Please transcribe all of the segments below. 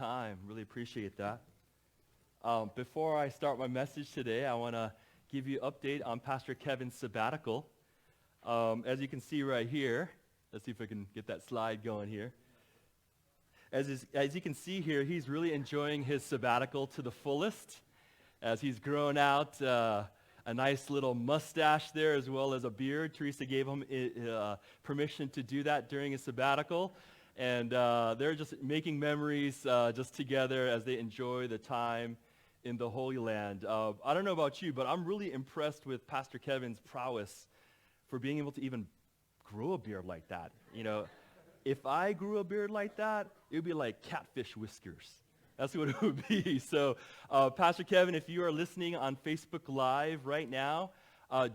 time. Really appreciate that. Before I start my message today, I want to give you an update on Pastor Kevin's sabbatical. As you can see right here, let's see if I can get that slide going here. As you can see here, he's really enjoying his sabbatical to the fullest, as he's grown out a nice little mustache there, as well as a beard. Teresa gave him permission to do that during his sabbatical. And they're just making memories just together as they enjoy the time in the Holy Land. I don't know about you, but I'm really impressed with Pastor Kevin's prowess for being able to even grow a beard like that. You know, if I grew a beard like that, it would be like catfish whiskers. That's what it would be. So, Pastor Kevin, if you are listening on Facebook Live right now,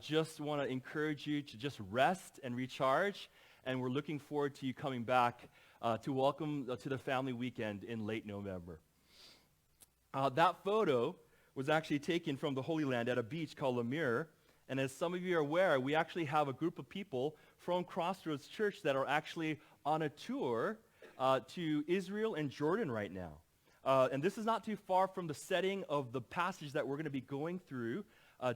just want to encourage you to just rest and recharge. And we're looking forward to you coming back to welcome to the family weekend in late November. That photo was actually taken from the Holy Land at a beach called Lamir. And as some of you are aware, we actually have a group of people from Crossroads Church that are actually on a tour to Israel and Jordan right now. And this is not too far from the setting of the passage that we're going to be going through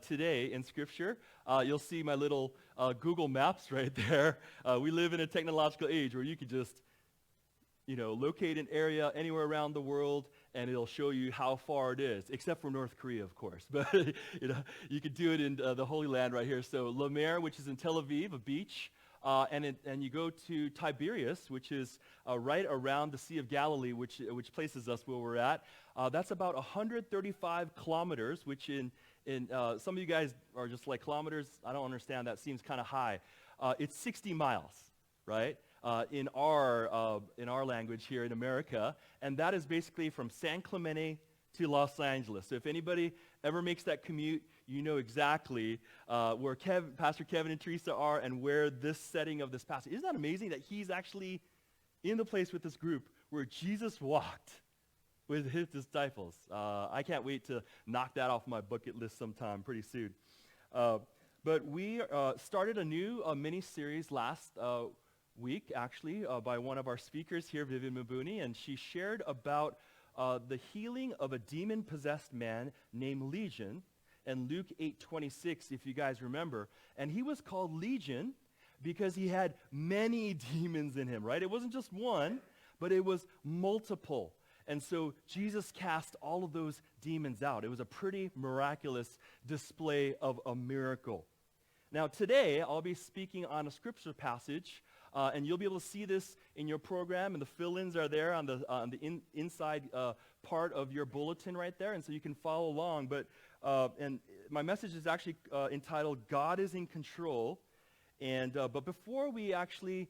today in Scripture. You'll see my little Google Maps right there. We live in a technological age where you could just, locate an area anywhere around the world, and it'll show you how far it is, except for North Korea, of course. But, you could do it in the Holy Land right here. So Lamir, which is in Tel Aviv, a beach, and you go to Tiberias, which is right around the Sea of Galilee, which places us where we're at. That's about 135 kilometers, which in some of you guys are just like, kilometers, I don't understand, that seems kind of high. It's 60 miles, right? In our language here in America, and that is basically from San Clemente to Los Angeles. So if anybody ever makes that commute, you know exactly where Pastor Kevin and Teresa are and where this setting of this passage. Isn't that amazing that he's actually in the place with this group where Jesus walked with his disciples? I can't wait to knock that off my bucket list sometime pretty soon. But we started a new mini-series last week, actually, by one of our speakers here, Vivian Mabuni, and she shared about the healing of a demon-possessed man named Legion, and Luke 8:26, if you guys remember. And he was called Legion because he had many demons in him, right? It wasn't just one, but it was multiple. And so Jesus cast all of those demons out. It was a pretty miraculous display of a miracle. Now today, I'll be speaking on a scripture passage, and you'll be able to see this in your program, and the fill-ins are there on the inside part of your bulletin right there, and so you can follow along. But my message is actually entitled, God is in Control. And but before we actually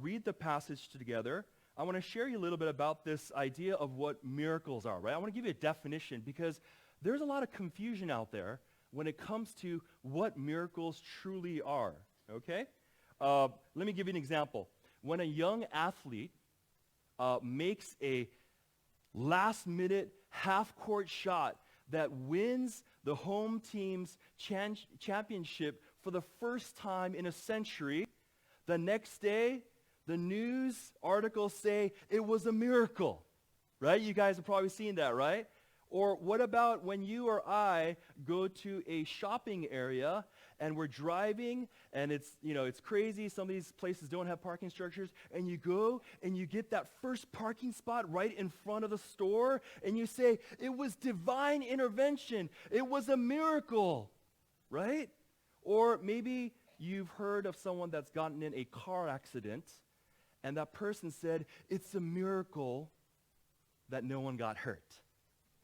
read the passage together, I want to share you a little bit about this idea of what miracles are, right? I want to give you a definition because there's a lot of confusion out there when it comes to what miracles truly are, okay? Let me give you an example. When a young athlete makes a last-minute half-court shot that wins the home team's championship for the first time in a century, the next day, the news articles say it was a miracle, right? You guys have probably seen that, right? Or what about when you or I go to a shopping area and we're driving and it's crazy. Some of these places don't have parking structures, and you go and you get that first parking spot right in front of the store and you say, it was divine intervention. It was a miracle, right? Or maybe you've heard of someone that's gotten in a car accident and that person said, it's a miracle that no one got hurt.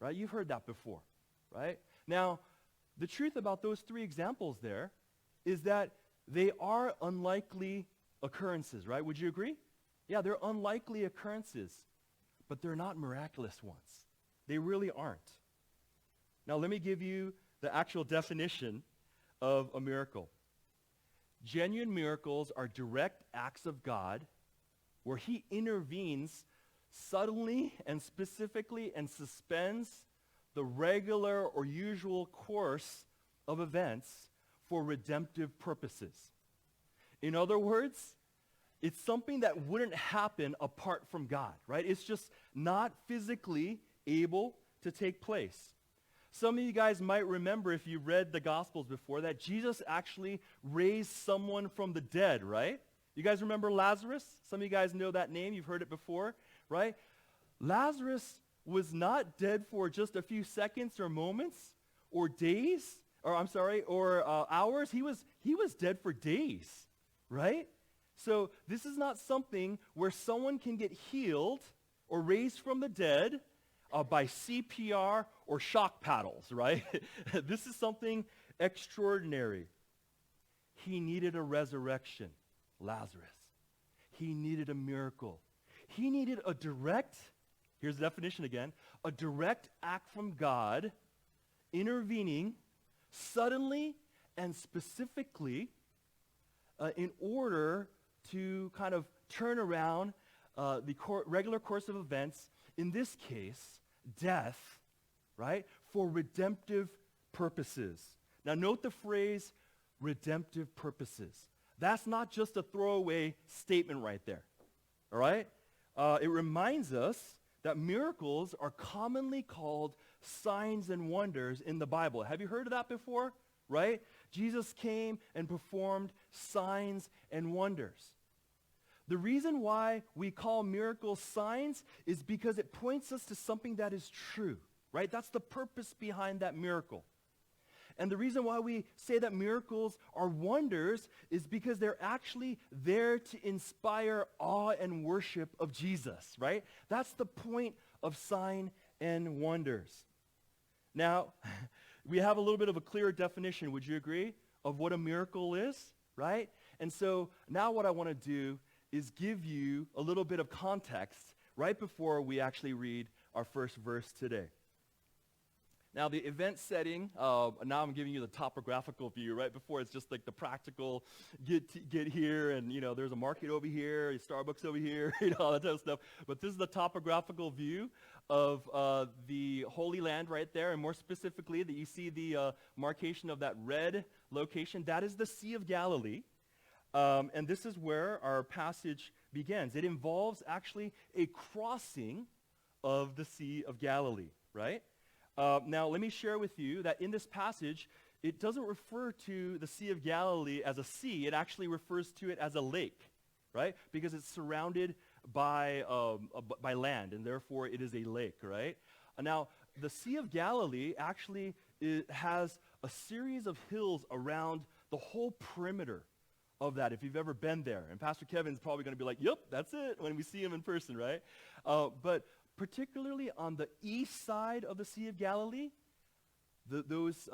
Right? You've heard that before, right? Now, the truth about those three examples there is that they are unlikely occurrences, right? Would you agree? Yeah, they're unlikely occurrences, but they're not miraculous ones. They really aren't. Now, let me give you the actual definition of a miracle. Genuine miracles are direct acts of God where he intervenes suddenly and specifically and suspends the regular or usual course of events for redemptive purposes. In other words, It's something that wouldn't happen apart from God, right? It's just not physically able to take place. Some of you guys might remember, if you read the Gospels before, that Jesus actually raised someone from the dead, right? You guys remember Lazarus? Some of you guys know that name. You've heard it before, right? Lazarus was not dead for just a few seconds or moments or days, or hours. He was dead for days, right? So this is not something where someone can get healed or raised from the dead by CPR or shock paddles, right? This is something extraordinary. He needed a resurrection, Lazarus. He needed a miracle. He needed a direct, here's the definition again, a direct act from God intervening suddenly and specifically in order to kind of turn around the regular course of events, in this case, death, right, for redemptive purposes. Now note the phrase, redemptive purposes. That's not just a throwaway statement right there, all right? It reminds us that miracles are commonly called signs and wonders in the Bible. Have you heard of that before, right? Jesus came and performed signs and wonders. The reason why we call miracles signs is because it points us to something that is true, right? That's the purpose behind that miracle. And the reason why we say that miracles are wonders is because they're actually there to inspire awe and worship of Jesus, right? That's the point of sign and wonders. Now, we have a little bit of a clearer definition, would you agree, of what a miracle is, right? And so now what I want to do is give you a little bit of context right before we actually read our first verse today. Now, the event setting, now I'm giving you the topographical view. Right before, it's just like the practical, get here, and, there's a market over here, a Starbucks over here, all that type of stuff. But this is the topographical view of the Holy Land right there, and more specifically, that you see the markation of that red location. That is the Sea of Galilee, and this is where our passage begins. It involves actually a crossing of the Sea of Galilee, right? Now, let me share with you that in this passage, it doesn't refer to the Sea of Galilee as a sea. It actually refers to it as a lake, right? Because it's surrounded by land, and therefore it is a lake, right? Now, the Sea of Galilee actually has a series of hills around the whole perimeter of that, if you've ever been there. And Pastor Kevin's probably going to be like, yep, that's it, when we see him in person, right? But particularly on the east side of the Sea of Galilee, those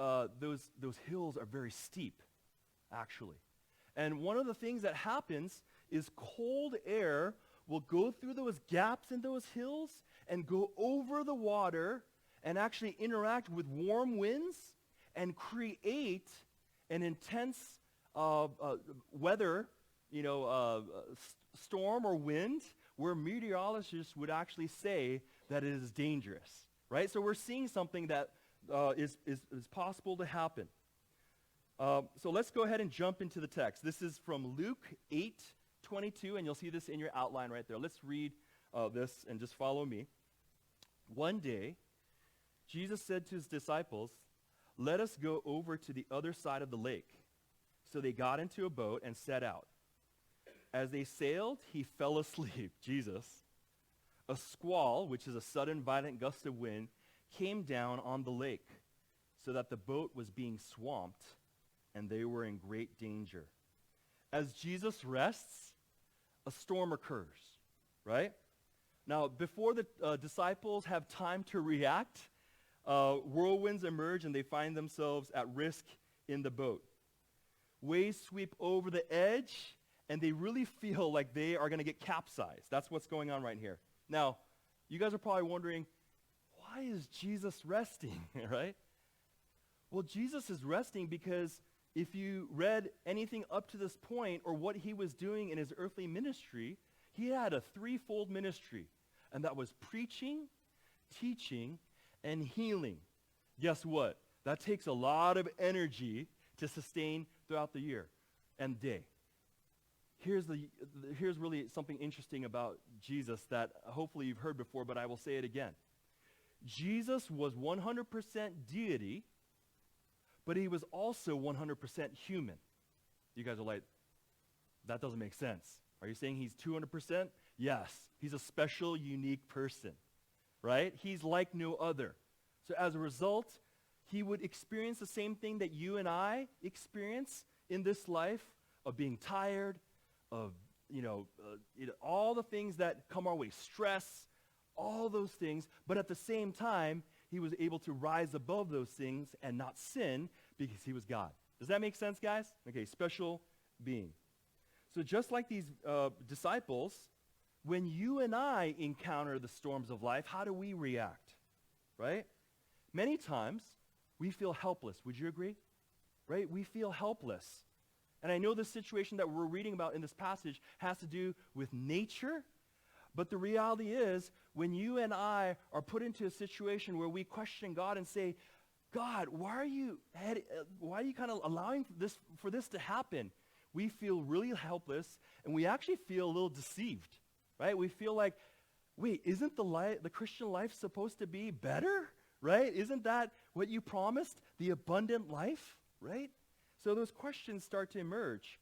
hills are very steep, actually. And one of the things that happens is cold air will go through those gaps in those hills and go over the water and actually interact with warm winds and create an intense weather, storm or wind, where meteorologists would actually say that it is dangerous, right? So we're seeing something that is possible to happen. So let's go ahead and jump into the text. This is from Luke 8:22, and you'll see this in your outline right there. Let's read this and just follow me. One day, Jesus said to his disciples, "Let us go over to the other side of the lake." So they got into a boat and set out. As they sailed, he fell asleep, Jesus. A squall, which is a sudden violent gust of wind, came down on the lake, so that the boat was being swamped, and they were in great danger. As Jesus rests, a storm occurs, right? Now, before the disciples have time to react, whirlwinds emerge, and they find themselves at risk in the boat. Waves sweep over the edge, and they really feel like they are going to get capsized. That's what's going on right here. Now, you guys are probably wondering, why is Jesus resting, right? Well, Jesus is resting because if you read anything up to this point or what he was doing in his earthly ministry, he had a threefold ministry, and that was preaching, teaching, and healing. Guess what? That takes a lot of energy to sustain throughout the year and day. here's really something interesting about Jesus that hopefully you've heard before, but I will say it again. Jesus was 100% deity, but he was also 100% human. You guys are like, that doesn't make sense. Are you saying he's 200%? Yes. He's a special, unique person, right? He's like no other. So as a result, he would experience the same thing that you and I experience in this life of being tired, of, all the things that come our way, stress, all those things. But at the same time, he was able to rise above those things and not sin because he was God. Does that make sense, guys? Okay, special being. So just like these disciples, when you and I encounter the storms of life, how do we react, right? Many times, we feel helpless. Would you agree? Right? We feel helpless. And I know the situation that we're reading about in this passage has to do with nature, but the reality is, when you and I are put into a situation where we question God and say, God, why are you kind of allowing for this to happen? We feel really helpless, and we actually feel a little deceived, right? We feel like, wait, isn't the Christian life supposed to be better, right? Isn't that what you promised, the abundant life, right? So those questions start to emerge.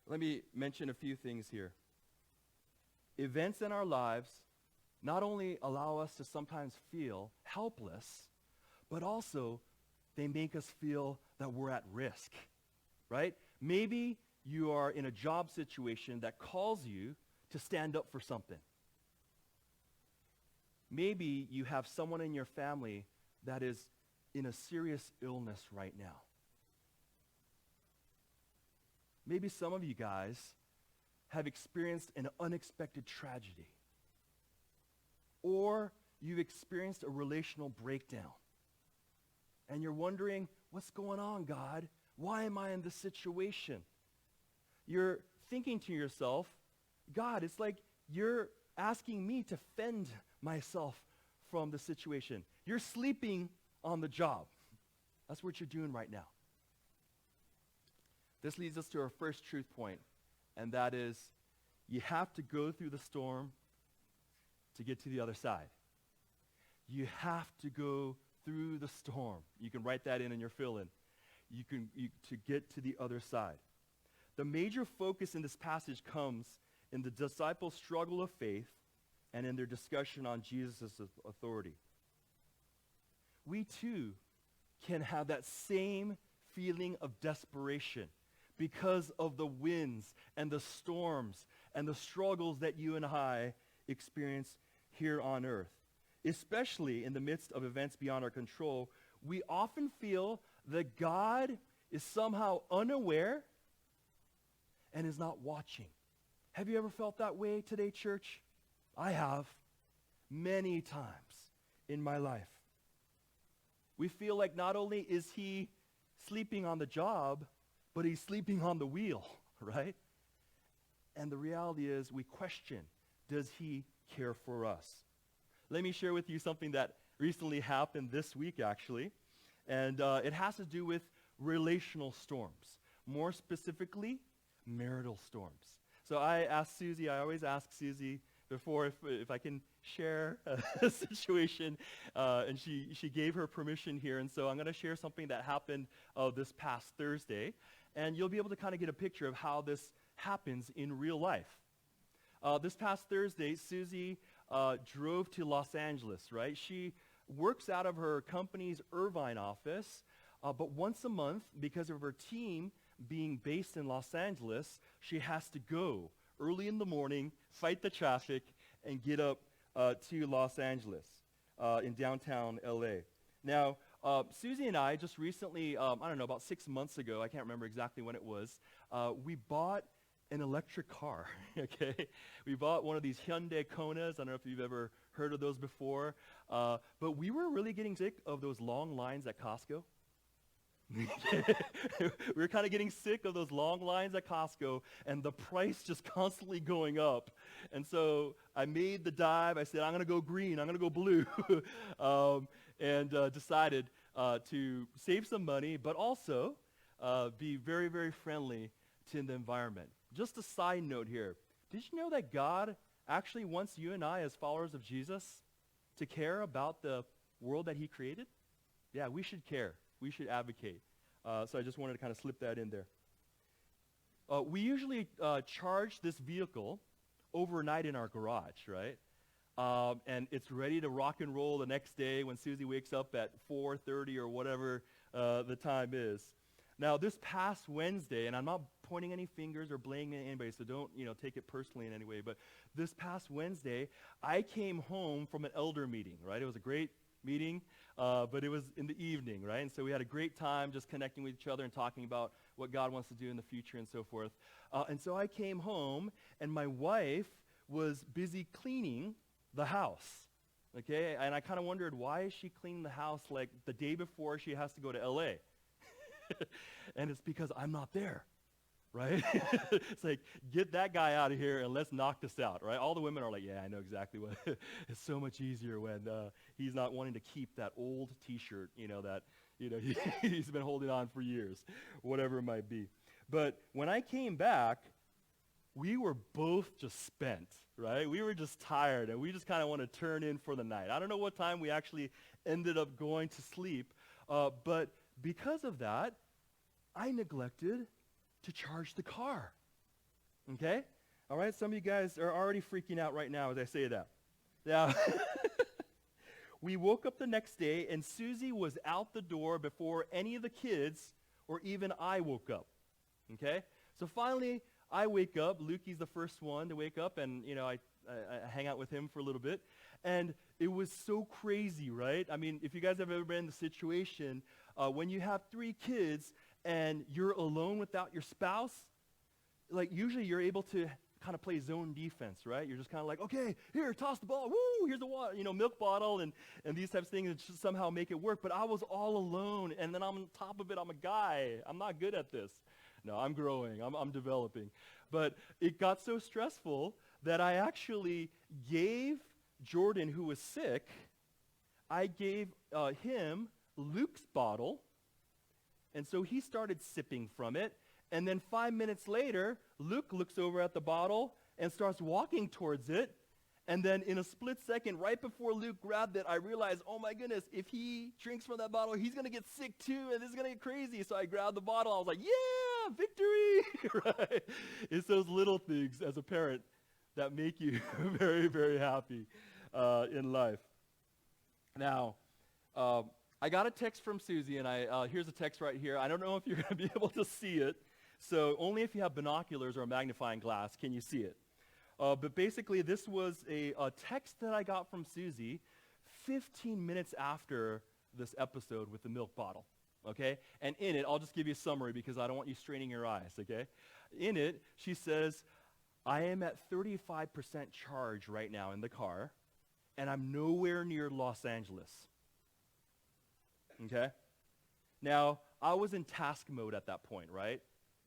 Let me mention a few things here. Events in our lives not only allow us to sometimes feel helpless, but also they make us feel that we're at risk, right? Maybe you are in a job situation that calls you to stand up for something. Maybe you have someone in your family that is in a serious illness right now. Maybe some of you guys have experienced an unexpected tragedy. Or you've experienced a relational breakdown. And you're wondering, what's going on, God? Why am I in this situation? You're thinking to yourself, God, it's like you're asking me to fend myself from the situation. You're sleeping on the job. That's what you're doing right now. This leads us to our first truth point, and that is, you have to go through the storm to get to the other side. You have to go through the storm. You can write that in your fill-in. To get to the other side. The major focus in this passage comes in the disciples' struggle of faith and in their discussion on Jesus' authority. We too can have that same feeling of desperation because of the winds and the storms and the struggles that you and I experience here on earth. Especially in the midst of events beyond our control, we often feel that God is somehow unaware and is not watching. Have you ever felt that way today, church? I have many times in my life. We feel like not only is he sleeping on the job, but he's sleeping on the wheel, right? And the reality is we question, does he care for us? Let me share with you something that recently happened this week, actually. And it has to do with relational storms. More specifically, marital storms. So I always ask Susie before if I can share a situation, and she gave her permission here. And so I'm going to share something that happened this past Thursday. And you'll be able to kind of get a picture of how this happens in real life. This past Thursday, Susie drove to Los Angeles, right? She works out of her company's Irvine office, but once a month, because of her team being based in Los Angeles, she has to go early in the morning, fight the traffic, and get up to Los Angeles in downtown LA. Now, Susie and I just recently, about 6 months ago, I can't remember exactly when it was, we bought an electric car, okay? We bought one of these Hyundai Konas. I don't know if you've ever heard of those before. But we were really getting sick of those long lines at Costco. We were kind of getting sick of those long lines at Costco and the price just constantly going up. And so I made the dive. I said, I'm going to go green. I'm going to go blue. And decided to save some money, but also be very, very friendly to the environment. Just a side note here. Did you know that God actually wants you and I as followers of Jesus to care about the world that he created? Yeah, we should care. We should advocate. So I just wanted to kind of slip that in there. We usually charge this vehicle overnight in our garage, right? And it's ready to rock and roll the next day when Susie wakes up at 4:30 or whatever the time is. Now, this past Wednesday, and I'm not pointing any fingers or blaming anybody, so don't take it personally in any way, but this past Wednesday, I came home from an elder meeting, right? It was a great meeting, but it was in the evening, right? And so we had a great time just connecting with each other and talking about what God wants to do in the future and so forth. And so I came home, and my wife was busy cleaning the house, okay? And I kind of wondered, why is she cleaning the house like the day before she has to go to L.A.? And it's because I'm not there, right? It's like, get that guy out of here and let's knock this out, right? All the women are like, yeah, I know exactly what. It's so much easier when he's not wanting to keep that old T-shirt, that he's been holding on for years, whatever it might be. But when I came back, we were both just spent, right? We were just tired, and we just kind of want to turn in for the night. I don't know what time we actually ended up going to sleep, but because of that, I neglected to charge the car, okay? All right, some of you guys are already freaking out right now as I say that. Now, we woke up the next day, and Susie was out the door before any of the kids or even I woke up, okay? So finally, I wake up. Lukey's the first one to wake up, and, I hang out with him for a little bit. And it was so crazy, right? I mean, if you guys have ever been in the situation, when you have 3 kids and you're alone without your spouse, like usually you're able to kind of play zone defense, right? You're just kind of like, okay, here, toss the ball. Woo, here's a water, milk bottle and these types of things and just somehow make it work. But I was all alone, and then on top of it, I'm a guy. I'm not good at this. No, I'm growing. I'm developing. But it got so stressful that I actually gave Jordan, who was sick, I gave him Luke's bottle, and so he started sipping from it. And then 5 minutes later, Luke looks over at the bottle and starts walking towards it. And then in a split second, right before Luke grabbed it, I realized, oh my goodness, if he drinks from that bottle, he's going to get sick too, and this is going to get crazy. So I grabbed the bottle. I was like, yeah, victory, right? It's those little things as a parent that make you very, very happy in life. Now, I got a text from Susie, and here's a text right here. I don't know if you're going to be able to see it. So only if you have binoculars or a magnifying glass can you see it. But basically, this was a text that I got from Susie 15 minutes after this episode with the milk bottle, okay? And in it, I'll just give you a summary because I don't want you straining your eyes, okay? In it, she says, I am at 35% charge right now in the car, and I'm nowhere near Los Angeles, okay? Now, I was in task mode at that point, right?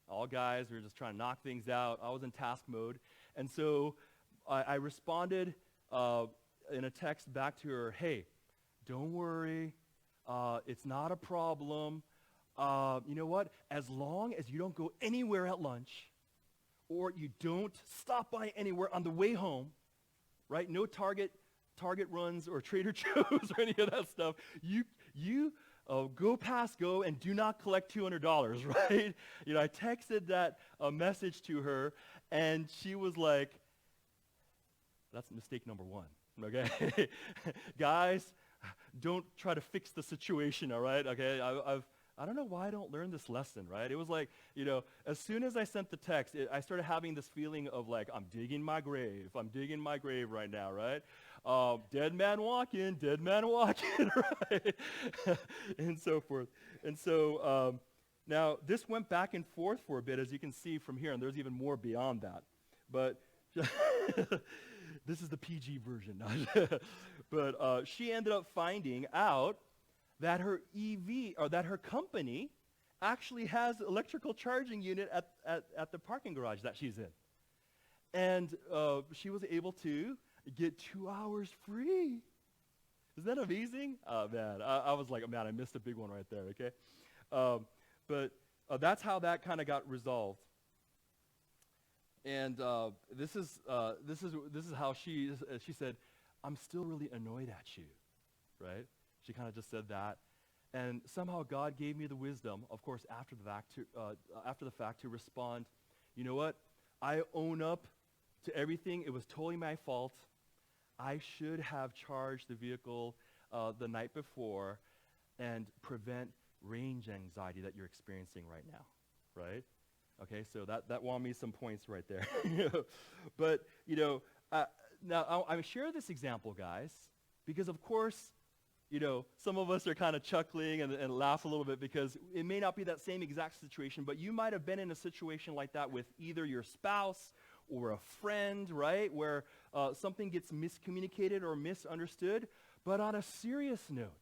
All guys, we were just trying to knock things out. I was in task mode. And so I responded in a text back to her, hey, don't worry. It's not a problem. You know what? As long as you don't go anywhere at lunch or you don't stop by anywhere on the way home, right? No Target runs or Trader Joe's or any of that stuff. You go past go and do not collect $200, right? I texted that message to her, and she was like, that's mistake number 1, okay? Guys, don't try to fix the situation, all right? Okay, I don't know why I don't learn this lesson, right? It was like, as soon as I sent the text, I started having this feeling of like, I'm digging my grave right now, right? Dead man walking, right? And so forth. And so now this went back and forth for a bit, as you can see from here, and there's even more beyond that. But this is the PG version. But she ended up finding out that her EV, or that her company actually has electrical charging unit at the parking garage that she's in. And she was able to get 2 hours free. Isn't that amazing? Oh, man, I was like, man, I missed a big one right there, okay? But that's how that kind of got resolved. And this is how she said, "I'm still really annoyed at you," right? She kind of just said that, and somehow God gave me the wisdom, of course, after the fact, to respond. You know what? I own up to everything. It was totally my fault. I should have charged the vehicle the night before and prevent range anxiety that you're experiencing right now, right? Okay, so that won me some points right there. But, now I share this example, guys, because of course, some of us are kind of chuckling and laugh a little bit because it may not be that same exact situation, but you might have been in a situation like that with either your spouse or a friend, right, where something gets miscommunicated or misunderstood. But on a serious note,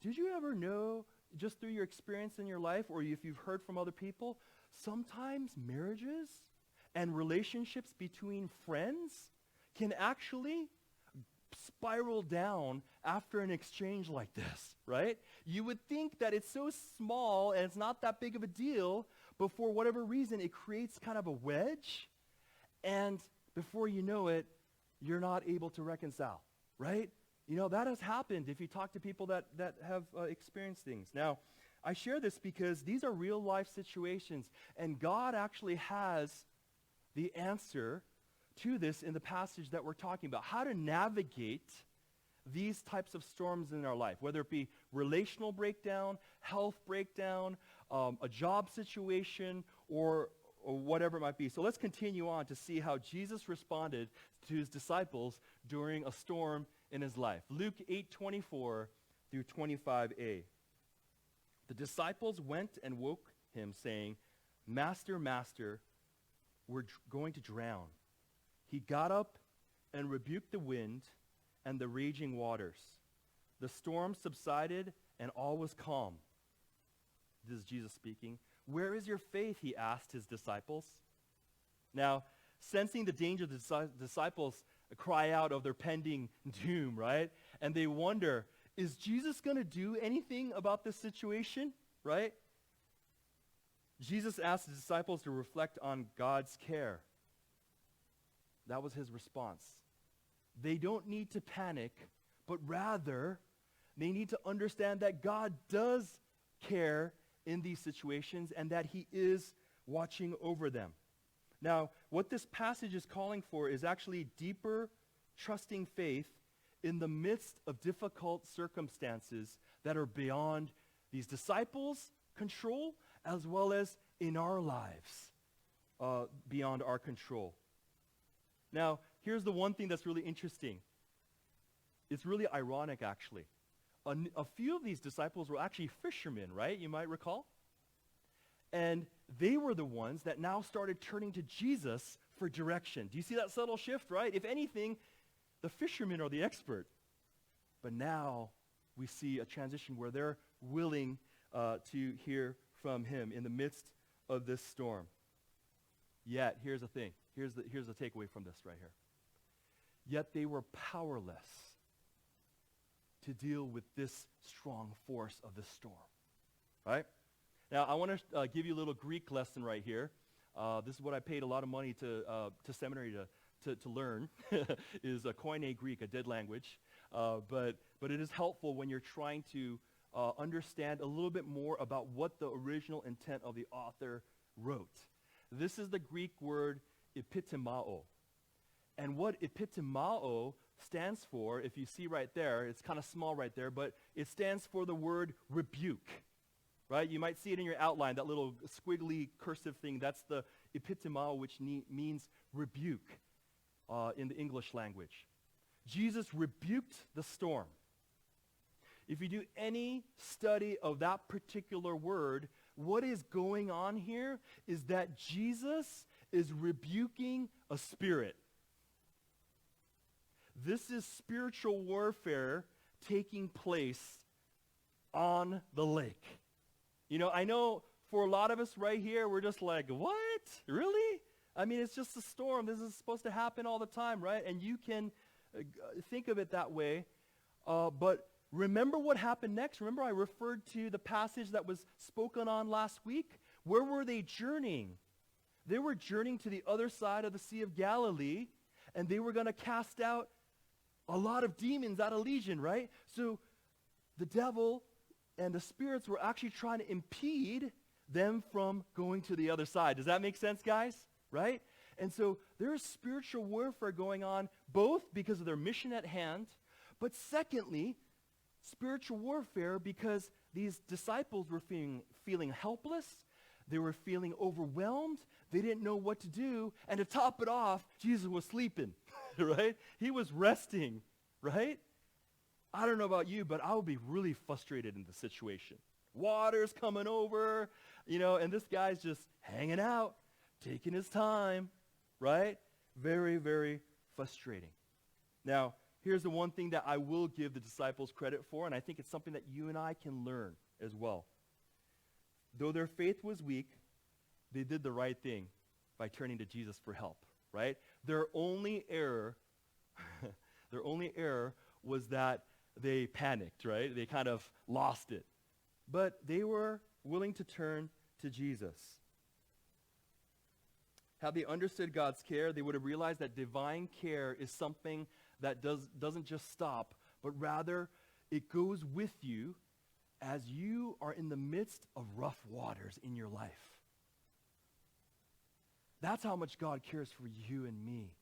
did you ever know, just through your experience in your life, or if you've heard from other people, sometimes marriages and relationships between friends can actually spiral down after an exchange like this, right? You would think that it's so small and it's not that big of a deal, but for whatever reason, it creates kind of a wedge, and before you know it, you're not able to reconcile, right? That has happened if you talk to people that have experienced things. Now, I share this because these are real life situations, and God actually has the answer to this in the passage that we're talking about, how to navigate these types of storms in our life, whether it be relational breakdown, health breakdown, a job situation, or whatever it might be. So let's continue on to see how Jesus responded to his disciples during a storm in his life. Luke 8:24 through 25a. The disciples went and woke him, saying, "Master, Master, we're going to drown." He got up and rebuked the wind and the raging waters. The storm subsided and all was calm. This is Jesus speaking. "Where is your faith?" he asked his disciples. Now, sensing the danger, the disciples cry out of their pending doom, right? And they wonder, is Jesus going to do anything about this situation, right? Jesus asked the disciples to reflect on God's care. That was his response. They don't need to panic, but rather they need to understand that God does care in these situations and that he is watching over them. Now, what this passage is calling for is actually deeper, trusting faith in the midst of difficult circumstances that are beyond these disciples' control, as well as in our lives, beyond our control. Now, here's the one thing that's really interesting. It's really ironic, actually. A few of these disciples were actually fishermen, right? You might recall. And they were the ones that now started turning to Jesus for direction. Do you see that subtle shift, right? If anything, the fishermen are the expert. But now we see a transition where they're willing to hear from him in the midst of this storm. Yet, here's the thing. Here's the takeaway from this right here. Yet they were powerless to deal with this strong force of the storm, right? Now, I want to give you a little Greek lesson right here. This is what I paid a lot of money to seminary to learn, is a Koine Greek, a dead language. But it is helpful when you're trying to understand a little bit more about what the original intent of the author wrote. This is the Greek word epitimao. And what epitimao stands for, if you see right there, it's kind of small right there, but it stands for the word rebuke. Right? You might see it in your outline, that little squiggly cursive thing. That's the epitimao, which means rebuke in the English language. Jesus rebuked the storm. If you do any study of that particular word, what is going on here is that Jesus is rebuking a spirit. This is spiritual warfare taking place on the lake. I know for a lot of us right here, we're just like, what? Really? I mean, it's just a storm. This is supposed to happen all the time, right? And you can think of it that way. But remember what happened next? Remember I referred to the passage that was spoken on last week? Where were they journeying? They were journeying to the other side of the Sea of Galilee, and they were going to cast out a lot of demons out of Legion, right? So the devil and the spirits were actually trying to impede them from going to the other side. Does that make sense, guys? Right? And so there is spiritual warfare going on, both because of their mission at hand, but secondly, spiritual warfare because these disciples were feeling helpless. They were feeling overwhelmed. They didn't know what to do. And to top it off, Jesus was sleeping, right? He was resting, right? I don't know about you, but I would be really frustrated in the situation. Water's coming over, and this guy's just hanging out, taking his time, right? Very, very frustrating. Now, here's the one thing that I will give the disciples credit for, and I think it's something that you and I can learn as well. Though their faith was weak, they did the right thing by turning to Jesus for help, right? Their only error was that they panicked, right? They kind of lost it. But they were willing to turn to Jesus. Had they understood God's care, they would have realized that divine care is something that doesn't just stop, but rather it goes with you as you are in the midst of rough waters in your life. That's how much God cares for you and me.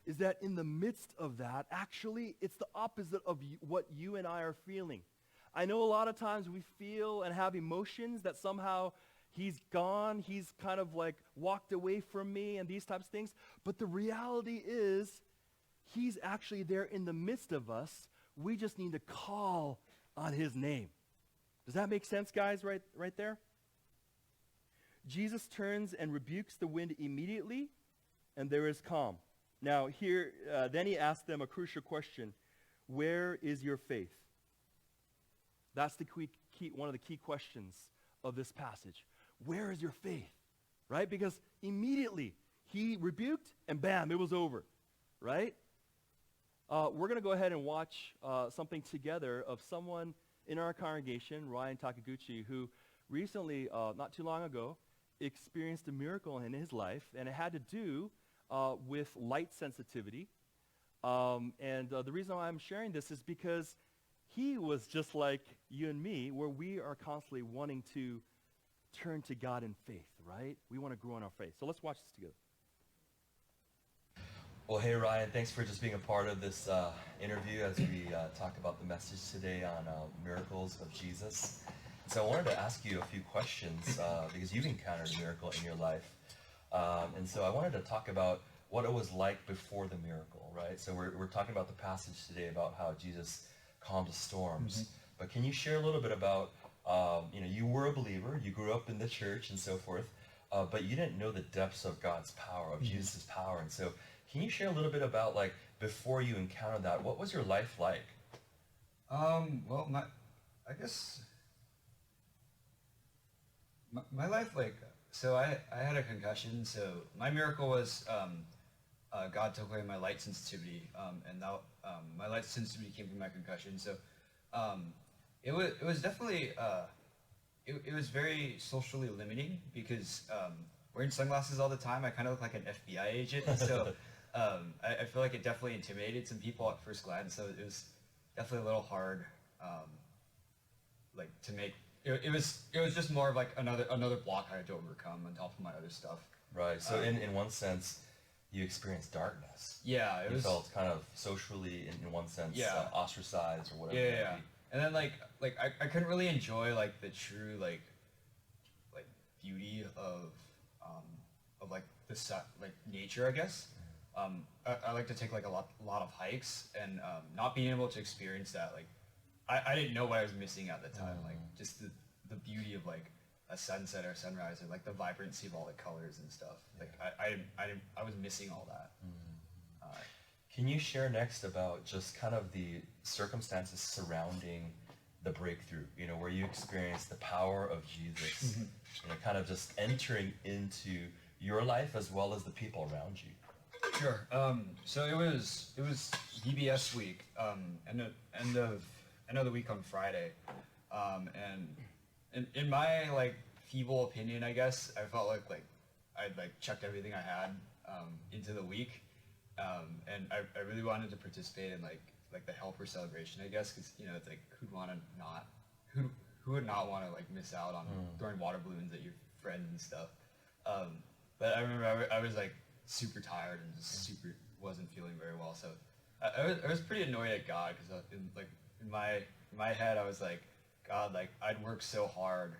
Is that in the midst of that, actually, it's the opposite of what you and I are feeling. I know a lot of times we feel and have emotions that somehow he's gone, he's kind of like walked away from me and these types of things. But the reality is, he's actually there in the midst of us. We just need to call on his name. Does that make sense, guys, right there? Jesus turns and rebukes the wind immediately, and there is calm. Now here, then he asks them a crucial question. Where is your faith? That's one of the key questions of this passage. Where is your faith? Right? Because immediately he rebuked and bam, it was over. Right? We're going to go ahead and watch something together of someone in our congregation, Ryan Takaguchi, who recently, not too long ago, experienced a miracle in his life, and it had to do with light sensitivity. And the reason why I'm sharing this is because he was just like you and me, where we are constantly wanting to turn to God in faith, right? We want to grow in our faith. So let's watch this together. Well, hey, Ryan, thanks for just being a part of this interview as we talk about the message today on miracles of Jesus. So I wanted to ask you a few questions because you've encountered a miracle in your life. And so I wanted to talk about what it was like before the miracle, right? So we're talking about the passage today about how Jesus calmed the storms. Mm-hmm. But can you share a little bit about, you were a believer, you grew up in the church and so forth, but you didn't know the depths of God's power, of mm-hmm. Jesus' power. And so can you share a little bit about, like, before you encountered that, what was your life like? Well, I guess my life, like, so I had a concussion, so my miracle was God took away my light sensitivity, and that my light sensitivity came from my concussion. So it was definitely it was very socially limiting because wearing sunglasses all the time, I kind of look like an FBI agent. So I feel like it definitely intimidated some people at first glance. So it was definitely a little hard, like to make. It was just more of like another block I had to overcome on top of my other stuff. Right. So in one sense, you experienced darkness. Yeah, you felt kind of socially, in one sense, ostracized or whatever. Yeah. And then like I couldn't really enjoy like the true like beauty of like the like nature, I guess. I like to take like a lot of hikes, and not being able to experience that, like I didn't know what I was missing at the time, like just the beauty of like a sunset or sunrise, or like the vibrancy of all the colors and stuff. Like I was missing all that. Can you share next about just kind of the circumstances surrounding the breakthrough, where you experienced the power of Jesus, kind of just entering into your life as well as the people around you? Sure. So it was VBS week, end of the week on Friday, and in my like feeble opinion, I guess, I felt like I'd like chucked everything I had into the week, and I really wanted to participate in like the helper celebration, I guess, because you know it's like who would not want to like miss out on throwing water balloons at your friends and stuff. But I remember I was like super tired and just super wasn't feeling very well, so I was pretty annoyed at God because in my head I was like, God, like I'd worked so hard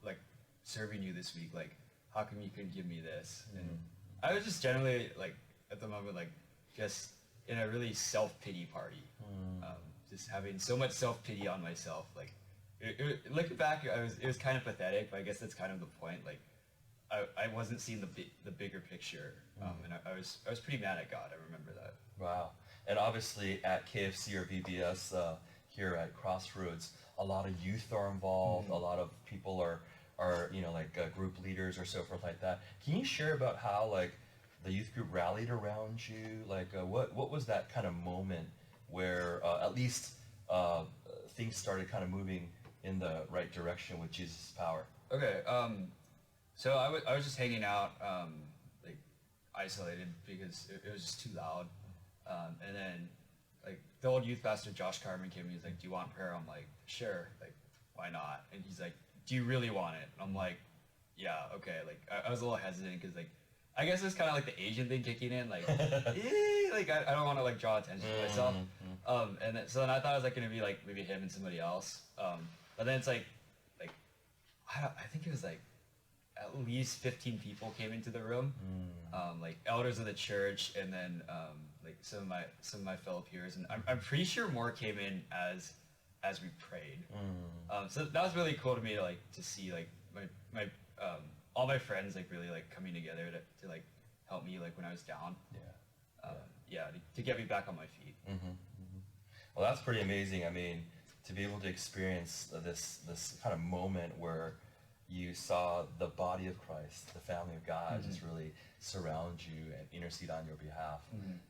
like serving you this week, like how come you couldn't give me this? And I was just generally like at the moment like just in a really self-pity party, just having so much self-pity on myself. Like looking back, it was kind of pathetic, but I guess that's kind of the point. Like I wasn't seeing the bigger picture, and I was pretty mad at God. I remember that. Wow. And obviously at KFC or VBS here at Crossroads, a lot of youth are involved. A lot of people are like group leaders or so forth like that. Can you share about how like the youth group rallied around you? Like what was that kind of moment where at least things started kind of moving in the right direction with Jesus' power? Okay. So I was just hanging out, like isolated because it was just too loud. And then like the old youth pastor Josh Carmen came and he's like, "Do you want prayer?" I'm like, "Sure." Like, why not? And he's like, "Do you really want it?" And I'm like, "Yeah, okay." Like I was a little hesitant because like I guess it's kind of like the Asian thing kicking in, like, like I don't want to like draw attention to myself. And then, so then I thought it was like gonna be like maybe him and somebody else. But then it's like I think it was like at least 15 people came into the room, like elders of the church, and then like some of my fellow peers, and I'm pretty sure more came in as we prayed. So that was really cool to me to see like my all my friends like really like coming together to like help me like when I was down. To get me back on my feet. Well, that's pretty amazing. I mean, to be able to experience this kind of moment where you saw the body of Christ, the family of God, just really surround you and intercede on your behalf.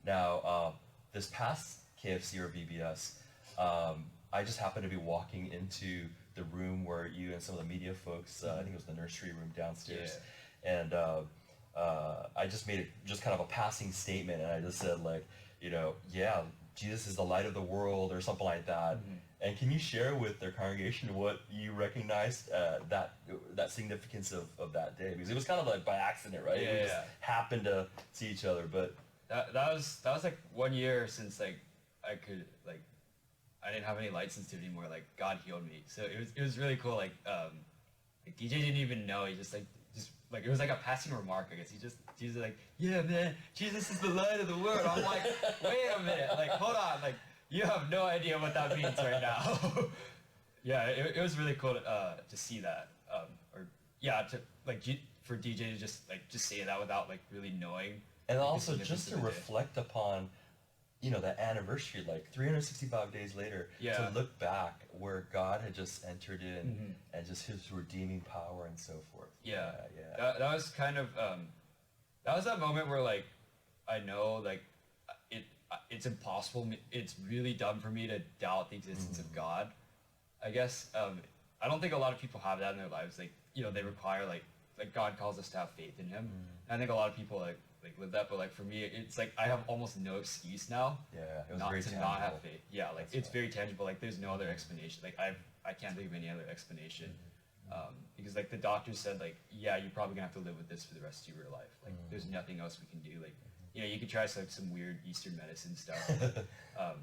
Now, this past KFC or VBS, I just happened to be walking into the room where you and some of the media folks, I think it was the nursery room downstairs, and I just made just kind of a passing statement, and I just said like, Jesus is the light of the world or something like that. And can you share with their congregation what you recognized that significance of that day? Because it was kind of like by accident, right? We just happened to see each other, but that was like 1 year since like I didn't have any light sensitivity anymore. Like God healed me, so it was really cool. Like DJ didn't even know. He just it was like a passing remark, I guess. Jesus like, "Yeah, man, Jesus is the light of the world." I'm like, wait a minute, like hold on, like you have no idea what that means right now. It was really cool to see that, for DJ to just say that without like really knowing. And also just to reflect upon, that anniversary, like 365 days later, to look back where God had just entered in and just his redeeming power and so forth. That was kind of, that was that moment where like, I know like, it's impossible, it's really dumb for me to doubt the existence of God, I guess. I don't think a lot of people have that in their lives. Like, they require like God calls us to have faith in him. And I think a lot of people like live that, but like for me, it's like I have almost no excuse now. It was not very to tangible. not have faith. It's very tangible. Like there's no other explanation. Like I can't think of any other explanation, because like the doctor said like, yeah, you're probably gonna have to live with this for the rest of your life. Like there's nothing else we can do. Like you could try like some weird Eastern medicine stuff.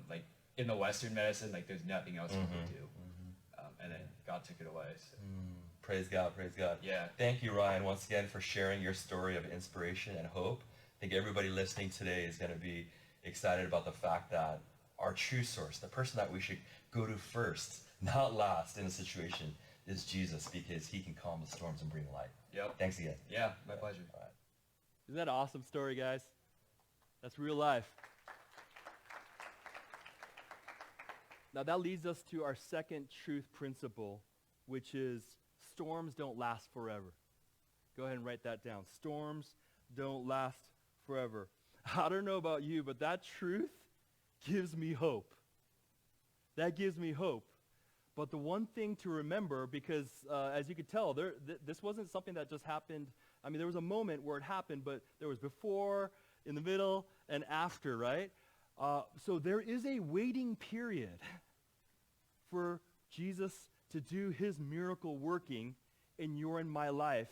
Like in the Western medicine, like there's nothing else we can do. And then God took it away. So. Praise God, praise God. Yeah. Thank you, Ryan, once again for sharing your story of inspiration and hope. I think everybody listening today is going to be excited about the fact that our true source, the person that we should go to first, not last in a situation, is Jesus, because he can calm the storms and bring light. Yep. Thanks again. Yeah, my pleasure. All right. Isn't that an awesome story, guys? That's real life. Now that leads us to our second truth principle, which is storms don't last forever. Go ahead and write that down. Storms don't last forever. I don't know about you, but that truth gives me hope. That gives me hope. But the one thing to remember, because as you could tell, this wasn't something that just happened I mean, there was a moment where it happened, but there was before, in the middle, and after, right? So there is a waiting period for Jesus to do his miracle working in your and my life,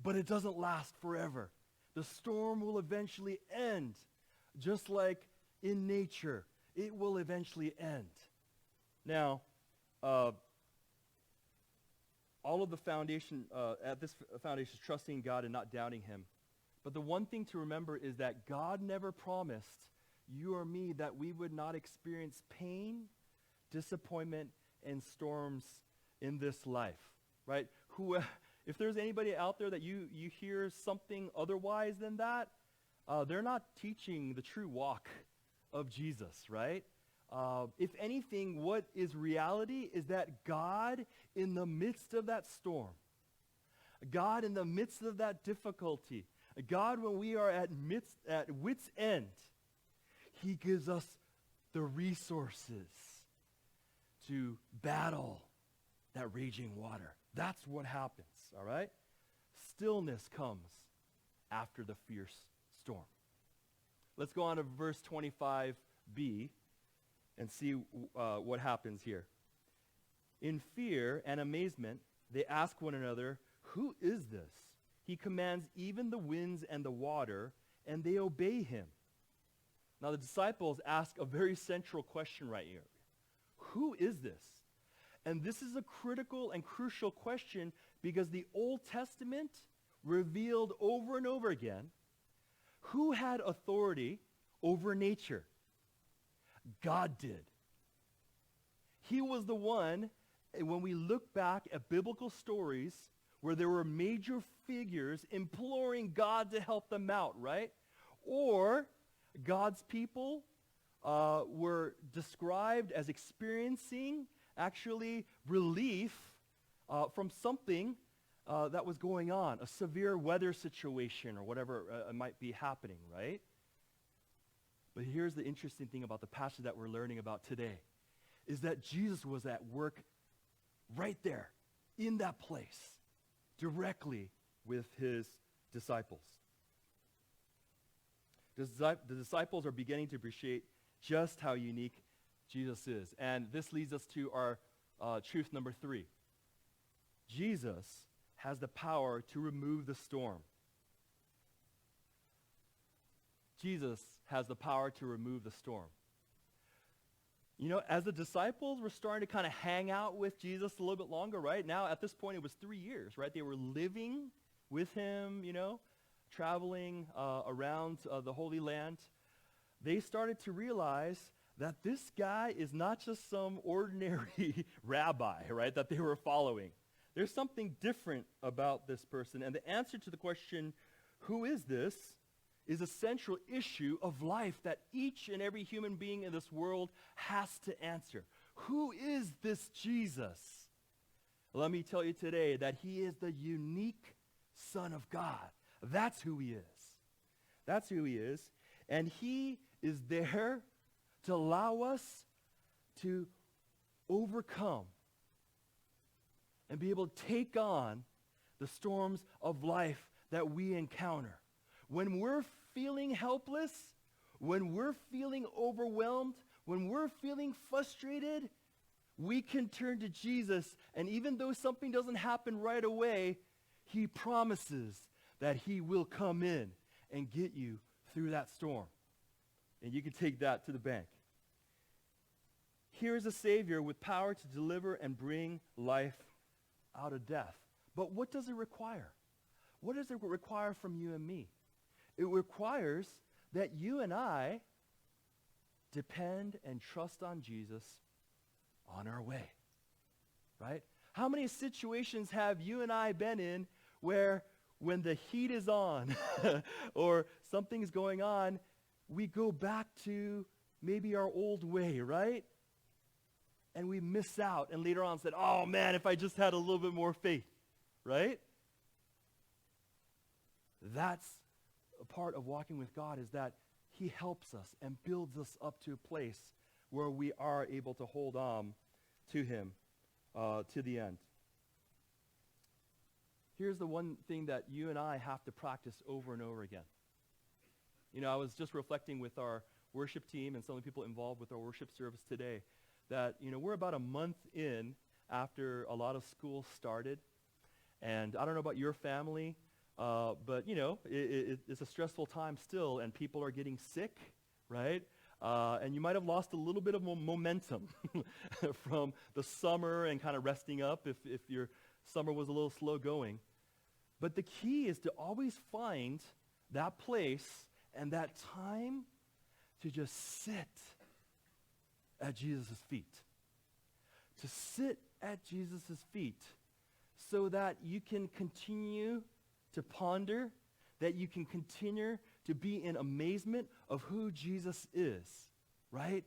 but it doesn't last forever. The storm will eventually end, just like in nature. It will eventually end. Now, all of the foundation, at this foundation is trusting God and not doubting him. But the one thing to remember is that God never promised you or me that we would not experience pain, disappointment, and storms in this life, right? If there's anybody out there that you hear something otherwise than that, they're not teaching the true walk of Jesus, right? If anything, what is reality is that God in the midst of that storm, God in the midst of that difficulty, God when we are at wit's end, he gives us the resources to battle that raging water. That's what happens, all right? Stillness comes after the fierce storm. Let's go on to verse 25b and see what happens here. In fear and amazement, they ask one another, "Who is this? He commands even the winds and the water, and they obey him." Now the disciples ask a very central question right here. Who is this? And this is a critical and crucial question because the Old Testament revealed over and over again who had authority over nature. God did. He was the one, when we look back at biblical stories, where there were major figures imploring God to help them out, right? Or God's people were described as experiencing actually relief from something that was going on, a severe weather situation or whatever might be happening, right? But here's the interesting thing about the passage that we're learning about today, is that Jesus was at work right there, in that place, directly with his disciples. The disciples are beginning to appreciate just how unique Jesus is. And this leads us to our truth number 3. Jesus has the power to remove the storm. Jesus has the power to remove the storm. You know, as the disciples were starting to kind of hang out with Jesus a little bit longer, right? Now, at this point, it was 3 years, right? They were living with him, you know, traveling around the Holy Land. They started to realize that this guy is not just some ordinary rabbi, right, that they were following. There's something different about this person. And the answer to the question, who is this, is a central issue of life that each and every human being in this world has to answer. Who is this Jesus? Let me tell you today that he is the unique Son of God. That's who he is. That's who he is. And he is there to allow us to overcome and be able to take on the storms of life that we encounter. When we're feeling helpless, when we're feeling overwhelmed, when we're feeling frustrated, we can turn to Jesus, and even though something doesn't happen right away, he promises that he will come in and get you through that storm. And you can take that to the bank. Here is a Savior with power to deliver and bring life out of death. But what does it require? What does it require from you and me? It requires that you and I depend and trust on Jesus on our way, right? How many situations have you and I been in where when the heat is on or something's going on, we go back to maybe our old way, right? And we miss out and later on said, oh man, if I just had a little bit more faith, right? That's a part of walking with God, is that he helps us and builds us up to a place where we are able to hold on to him to the end. here's the one thing that you and I have to practice over and over again. You know, I was just reflecting with our worship team and some of the people involved with our worship service today that, you know, we're about a month in after a lot of school started. And I don't know about your family, but, you know, it's a stressful time still, and people are getting sick, right? And you might have lost a little bit of momentum from the summer and kind of resting up if your summer was a little slow going. But the key is to always find that place and that time to just sit at Jesus' feet. To sit at Jesus' feet so that you can continue to ponder, that you can continue to be in amazement of who Jesus is, right?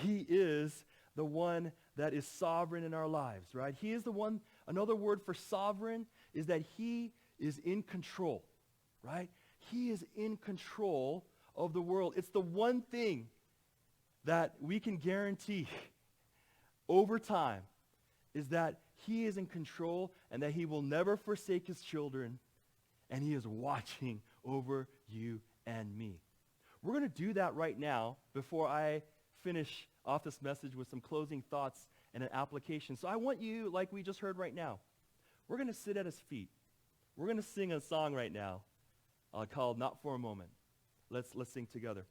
He is the one that is sovereign in our lives, right? He is the one, another word for sovereign is that he is in control, right? He is in control of the world. It's the one thing that we can guarantee over time is that he is in control and that he will never forsake his children, and he is watching over you and me. We're going to do that right now before I finish off this message with some closing thoughts and an application. So I want you, like we just heard right now, we're going to sit at his feet. We're going to sing a song right now called Not for a Moment. Let's sing together.